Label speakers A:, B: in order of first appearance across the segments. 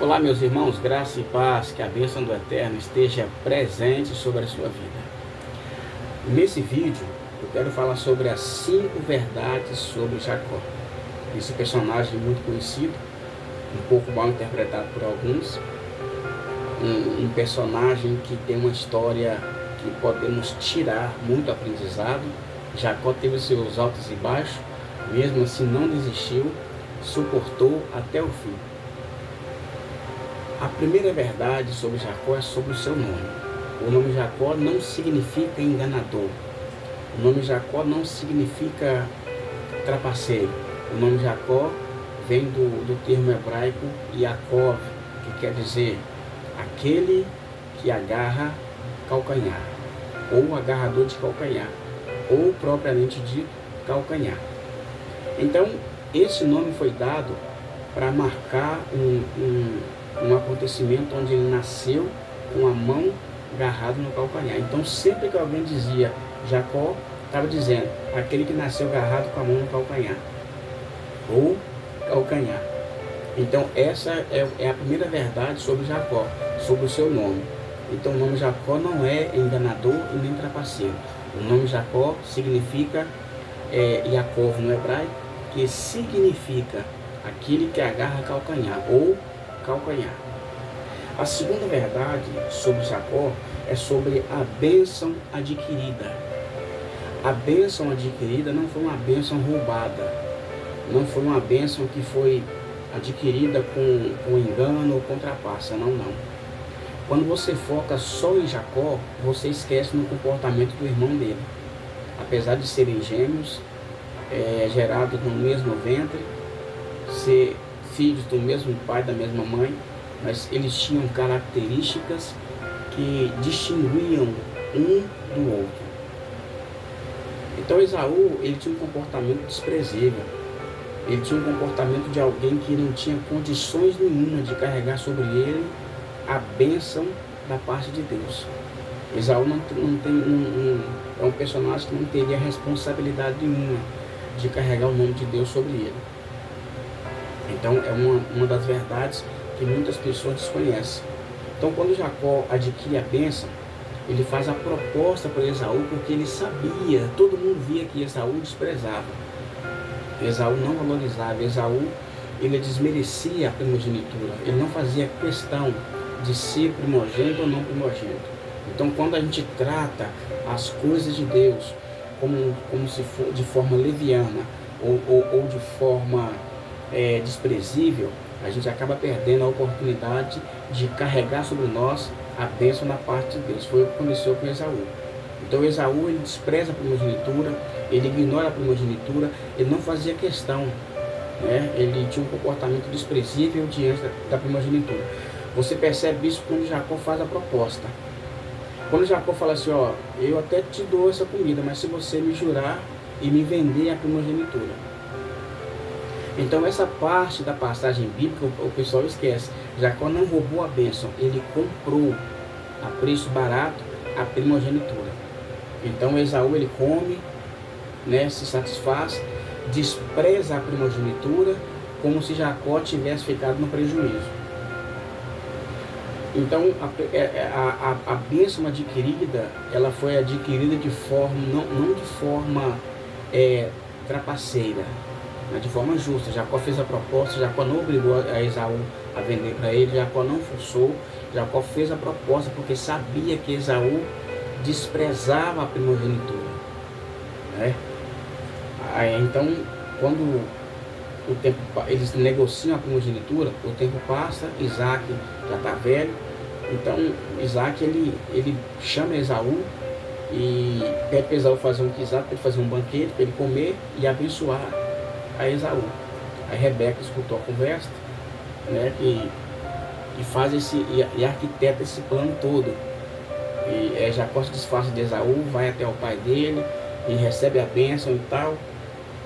A: Olá, meus irmãos, graça e paz, que a bênção do Eterno esteja presente sobre a sua vida. Nesse vídeo, eu quero falar sobre as 5 verdades sobre Jacó. Esse personagem muito conhecido, um pouco mal interpretado por alguns, um personagem que tem uma história que podemos tirar muito aprendizado. Jacó teve seus altos e baixos, mesmo assim não desistiu, suportou até o fim. A primeira verdade sobre Jacó é sobre o seu nome. O nome Jacó não significa enganador. O nome Jacó não significa trapaceiro. O nome Jacó vem do termo hebraico Yaakov, que quer dizer aquele que agarra calcanhar, ou agarrador de calcanhar, ou propriamente dito calcanhar. Então, esse nome foi dado para marcar um acontecimento onde ele nasceu com a mão agarrada no calcanhar. Então, sempre que alguém dizia Jacó, estava dizendo aquele que nasceu agarrado com a mão no calcanhar, ou calcanhar. Então, essa é a primeira verdade sobre Jacó, sobre o seu nome. Então, o nome Jacó não é enganador e nem trapaceiro. O nome Jacó significa Yaakov no hebraico, que significa aquele que agarra calcanhar, ou calcanhar. A segunda verdade sobre Jacó é sobre a bênção adquirida. A bênção adquirida não foi uma bênção roubada, não foi uma bênção que foi adquirida com engano ou com trapaça, não. Quando você foca só em Jacó, você esquece no comportamento do irmão dele. Apesar de serem gêmeos, gerados no mesmo ventre, ser filhos do mesmo pai, da mesma mãe, mas eles tinham características que distinguiam um do outro. Então Esaú, ele tinha um comportamento desprezível. Ele tinha um comportamento de alguém que não tinha condições nenhuma de carregar sobre ele a bênção da parte de Deus. Esaú é um personagem que não teria responsabilidade nenhuma de carregar o nome de Deus sobre ele. Então é uma das verdades que muitas pessoas desconhecem. Então, quando Jacó adquire a bênção, ele faz a proposta para Esaú, porque ele sabia, todo mundo via que Esaú desprezava. Esaú não valorizava. Esaú, ele desmerecia a primogenitura. Ele não fazia questão de ser primogênito ou não primogênito. Então, quando a gente trata as coisas de Deus como se for de forma leviana ou de forma desprezível, a gente acaba perdendo a oportunidade de carregar sobre nós a bênção da parte de Deus. Foi o que aconteceu com Esaú. Então Esaú, ele despreza a primogenitura, ele ignora a primogenitura, ele não fazia questão, né? Ele tinha um comportamento desprezível diante da primogenitura. Você percebe isso quando Jacó faz a proposta. Quando Jacó fala assim, eu até te dou essa comida, mas se você me jurar e me vender a primogenitura. Então essa parte da passagem bíblica o pessoal esquece. Jacó não roubou a bênção, ele comprou a preço barato a primogenitura. Então Esaú, ele come, né, se satisfaz, despreza a primogenitura, como se Jacó tivesse ficado no prejuízo. Então a bênção adquirida, ela foi adquirida de forma, não de forma trapaceira, mas de forma justa. Jacó fez a proposta, Jacó não obrigou a Esaú a vender para ele, Jacó não forçou, Jacó fez a proposta porque sabia que Esaú desprezava a primogenitura, né? Então, quando o tempo, eles negociam a primogenitura, o tempo passa, Isaac já está velho, então Isaac ele chama Esaú e pede para Esaú fazer um guisado, para ele fazer um banquete, para ele comer e abençoar a Esaú. Aí Rebeca escutou a conversa, né, e faz e arquiteta esse plano todo. E Jacó se disfarça de Esaú, vai até o pai dele e recebe a bênção e tal.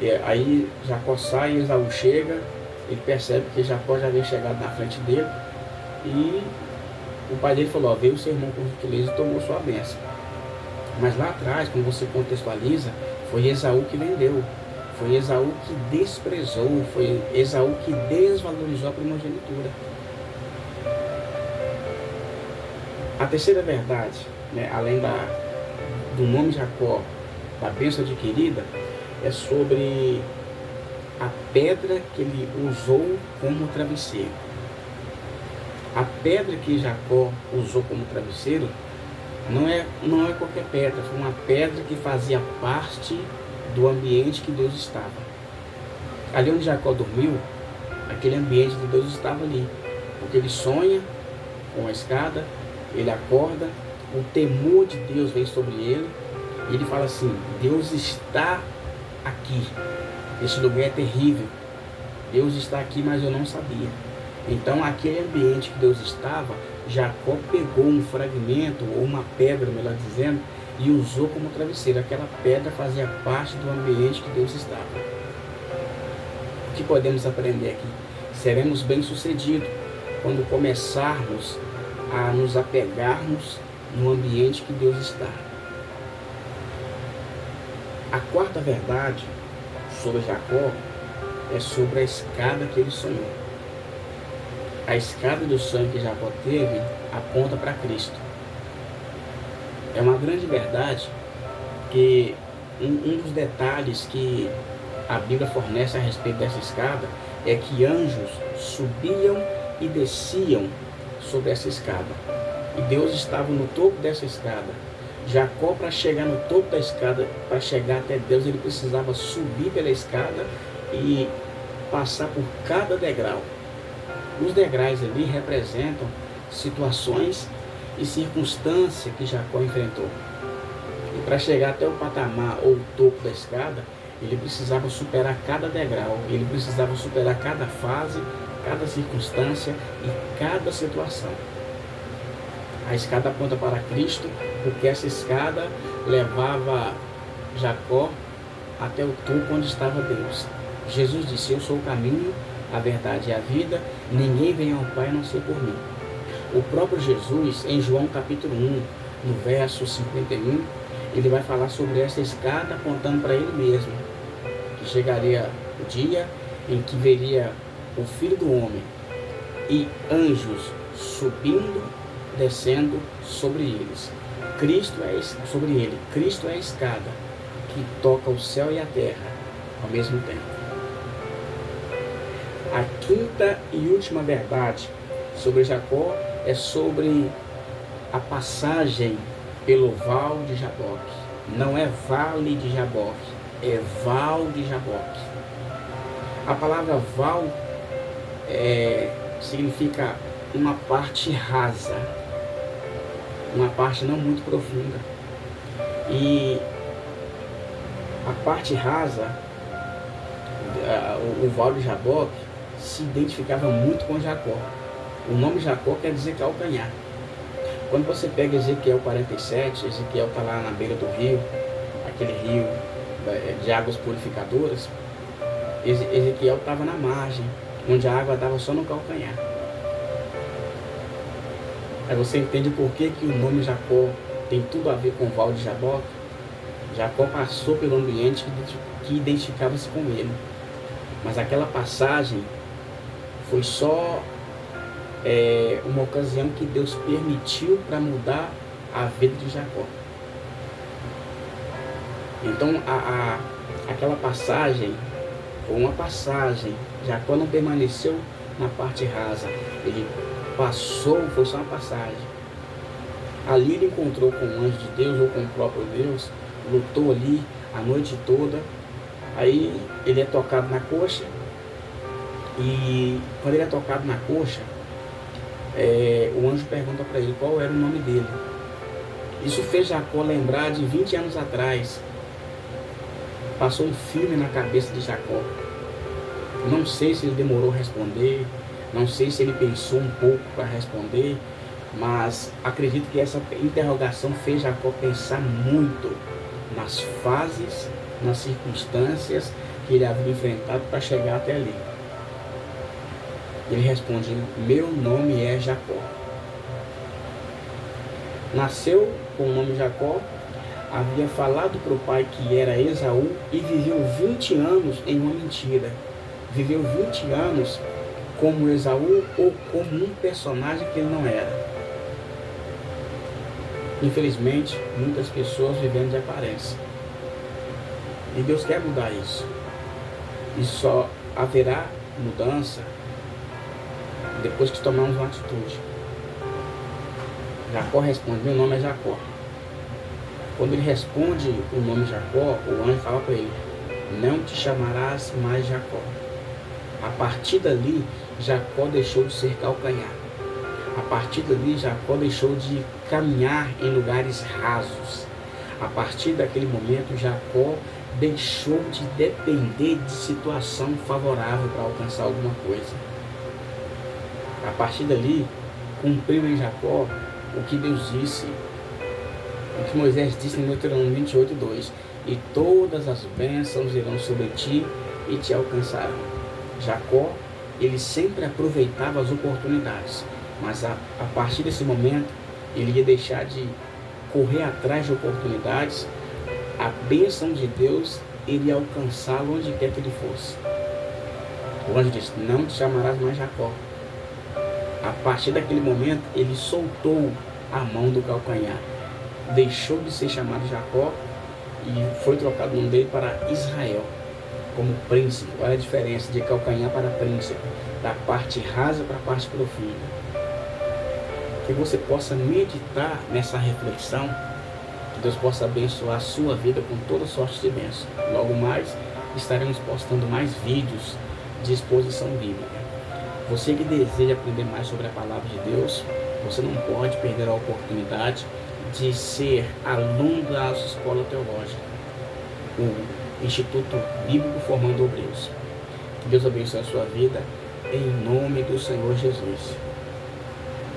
A: E aí Jacó sai, Esaú chega, ele percebe que Jacó já havia chegado na frente dele e o pai dele falou, veio o seu irmão com gentileza e tomou sua bênção. Mas lá atrás, quando você contextualiza, foi Esaú que vendeu. Foi Esaú que desprezou, foi Esaú que desvalorizou a primogenitura. A terceira verdade, né, além do nome Jacó, da bênção adquirida, é sobre a pedra que ele usou como travesseiro. A pedra que Jacó usou como travesseiro não é qualquer pedra, foi uma pedra que fazia parte do ambiente que Deus estava. Ali onde Jacó dormiu, aquele ambiente de Deus estava ali, porque ele sonha com a escada, ele acorda, o temor de Deus vem sobre ele, e ele fala assim: Deus está aqui, esse lugar é terrível, Deus está aqui, mas eu não sabia. Então aquele ambiente que Deus estava, Jacó pegou um fragmento, ou uma pedra, melhor dizendo, e usou como travesseiro. Aquela pedra fazia parte do ambiente que Deus estava. O que podemos aprender aqui? Seremos bem-sucedidos quando começarmos a nos apegarmos no ambiente que Deus está. A quarta verdade sobre Jacó é sobre a escada que ele sonhou. A escada do sonho que Jacó teve aponta para Cristo. É uma grande verdade que um dos detalhes que a Bíblia fornece a respeito dessa escada é que anjos subiam e desciam sobre essa escada. E Deus estava no topo dessa escada. Jacó, para chegar no topo da escada, para chegar até Deus, ele precisava subir pela escada e passar por cada degrau. Os degraus ali representam situações e circunstâncias que Jacó enfrentou. E para chegar até o patamar ou o topo da escada, ele precisava superar cada degrau, ele precisava superar cada fase, cada circunstância e cada situação. A escada aponta para Cristo, porque essa escada levava Jacó até o topo onde estava Deus. Jesus disse: eu sou o caminho, a verdade e a vida, ninguém vem ao Pai a não ser por mim. O próprio Jesus, em João capítulo 1, no verso 51, ele vai falar sobre essa escada apontando para ele mesmo, que chegaria o dia em que veria o Filho do Homem e anjos subindo, descendo sobre eles. Cristo é a escada que toca o céu e a terra ao mesmo tempo. A quinta e última verdade sobre Jacó é sobre a passagem pelo Val de Jaboque. Não é Vale de Jaboque, é Val de Jaboque. A palavra val significa uma parte rasa, uma parte não muito profunda. E a parte rasa, o Val de Jaboque, se identificava muito com Jacó. O nome Jacó quer dizer calcanhar. Quando você pega Ezequiel 47, Ezequiel está lá na beira do rio, aquele rio de águas purificadoras. Ezequiel estava na margem, onde a água dava só no calcanhar. Aí você entende por que o nome Jacó tem tudo a ver com o Val de Jaboque. Jacó passou pelo ambiente que identificava-se com ele. Mas aquela passagem foi só uma ocasião que Deus permitiu para mudar a vida de Jacó. Então aquela passagem foi uma passagem. Jacó não permaneceu na parte rasa, ele passou, foi só uma passagem. Ali ele encontrou com o anjo de Deus ou com o próprio Deus, lutou ali a noite toda. Aí ele é tocado na coxa, e quando ele é tocado na coxa, o anjo pergunta para ele qual era o nome dele. Isso fez Jacó lembrar de 20 anos atrás. Passou um filme na cabeça de Jacó. Não sei se ele demorou a responder, não sei se ele pensou um pouco para responder, mas acredito que essa interrogação fez Jacó pensar muito nas fases, nas circunstâncias que ele havia enfrentado para chegar até ali. Ele responde: meu nome é Jacó. Nasceu com o nome Jacó, havia falado para o pai que era Esaú e viveu 20 anos em uma mentira. Viveu 20 anos como Esaú ou como um personagem que ele não era. Infelizmente, muitas pessoas vivendo de aparência. E Deus quer mudar isso. E só haverá mudança depois que tomarmos uma atitude. Jacó responde: meu nome é Jacó. Quando ele responde o nome Jacó, o anjo fala para ele: não te chamarás mais Jacó. A partir dali, Jacó deixou de ser calcanhar. A partir dali, Jacó deixou de caminhar em lugares rasos. A partir daquele momento, Jacó deixou de depender de situação favorável para alcançar alguma coisa. A partir dali, cumpriu em Jacó o que Deus disse, o que Moisés disse em Deuteronômio 28:2: e todas as bênçãos irão sobre ti e te alcançarão. Jacó, ele sempre aproveitava as oportunidades, mas a partir desse momento, ele ia deixar de correr atrás de oportunidades. A bênção de Deus iria alcançá-lo onde quer que ele fosse. O anjo disse: não te chamarás mais Jacó. A partir daquele momento, ele soltou a mão do calcanhar, deixou de ser chamado Jacó e foi trocado o nome dele para Israel, como príncipe. Olha a diferença de calcanhar para príncipe, da parte rasa para a parte profunda. Que você possa meditar nessa reflexão, que Deus possa abençoar a sua vida com toda sorte de bênção. Logo mais estaremos postando mais vídeos de exposição bíblica. Você que deseja aprender mais sobre a palavra de Deus, você não pode perder a oportunidade de ser aluno da Autoescola Teológica, o Instituto Bíblico Formando Obreiros. Que Deus abençoe a sua vida, em nome do Senhor Jesus.